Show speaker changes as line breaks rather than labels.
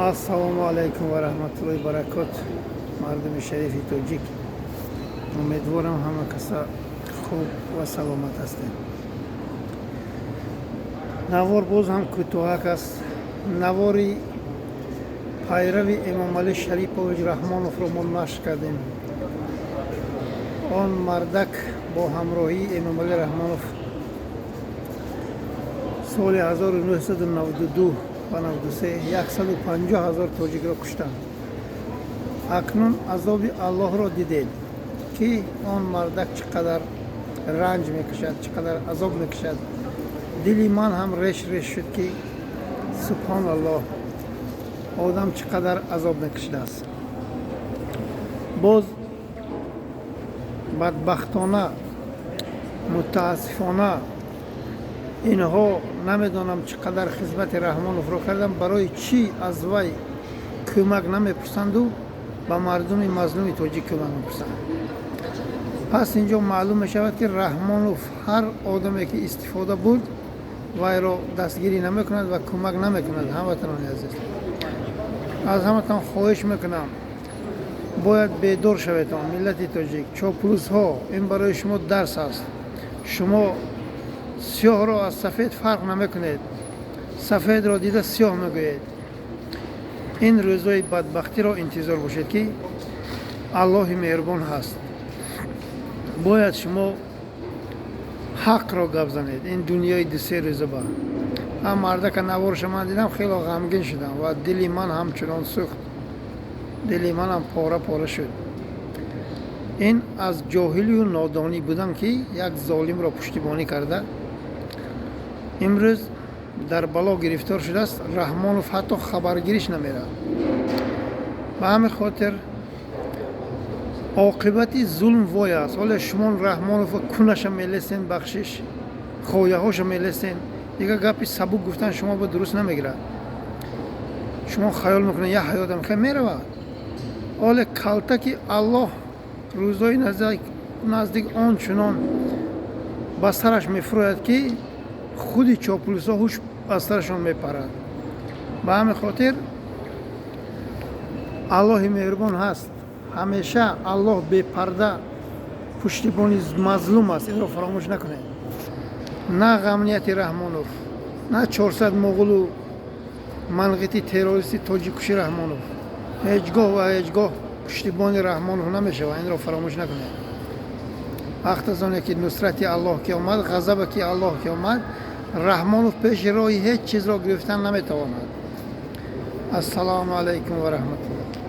ассалому алайкум ва раҳматуллоҳи баракот. Мардуми шарифи тоҷик, умедворам ҳама каса хуб ва саломат ҳастед. навор боз ҳам кӯтоҳак аст. навори пайрави эмомалӣ шарипович раҳмоновро мо нашр кардем. он мардак бо ҳамроҳии эмомалӣ раҳмонов соли 1992 ва 93 150 000 тоҷикро куштанд. акнун азоби аллоҳро дидед, ки он мардак чӣ қадар ранҷ мекашад, чӣ қадар азоб мекашад. дили ман ҳам реш шуд, ки субҳаналлоҳ, одам чӣ қадар азоб мекашидааст. боз бадбахтона, мутаассифона, инҳо намедонам чӣ қадар хизмати раҳмоновро кардам, барои чӣ аз вай кӯмак намепурсанду ба мардуми мазлуми тоҷик кӯмак мепурсанд. пас инҷо маълум мешавад, ки раҳмонов ҳар одаме ки истифода бурд, вайро дастгирӣ намекунад ва кӯмак намекунад. ҳамватанони азиз, аз ҳаматон хоҳиш мекунам, бояд бедор шавед. миллати тоҷик, чоплусҳо, ин барои шумо дарс аст. шумо сиёҳро аз сафед фарқ намекунед, сафедро дида сиёҳ мегӯед. ин рӯзои бадбахтиро интизор бошед, ки аллоҳи меҳрубон ҳаст. бояд шумо ҳақро гап занед. ин дунёи дусе рӯза ба мардака наворша ман дидам, хело ғамгин шудам ва дили ман ҳамчунон сӯхт. дили манам пора пора шуд. ин аз ҷоҳилию нодонӣ будам, ки як золимро пуштибонӣ карда имрӯз дар бало гирифтор шудааст. раҳмонов ҳатто хабаргириш намерад. ба ҳамин хотир оқибати зулм вой аст. ҳоле шумо раҳмоновро кунаша мелесен, бахшиш хояҳоша мелесен. дига гапи сабук гуфтан шумо ба дуруст намегирад. шумо хаёл мекунед як ҳаётам хел меравад. ҳоле калтаки аллоҳ рӯзои наздик он чунон ба сараш мефурояд, ки худи чоплусҳо ҳуш аз сарашон мепарад. ба ҳамин хотир аллоҳи меҳрубон ҳаст. ҳамеша аллоҳ бепарда пуштибони мазлум аст. инро фаромӯш накунед. на ғамнияти раҳмонов, на 400 моғулу манғити террористи тоҷиккуши раҳмонов ҳеҷ гоҳ ва ҳеҷ гоҳ пуштибони раҳмонов намешавад. инро фаромӯш накунед. вақт аз оне ки нусрати аллоҳ ки омад, ғазабе ки аллоҳ ки омад, раҳмонов пеши роҳи ҳеҷ чизро гирифтан наметавонад. ассалому алайкум ва раҳматуллоҳ.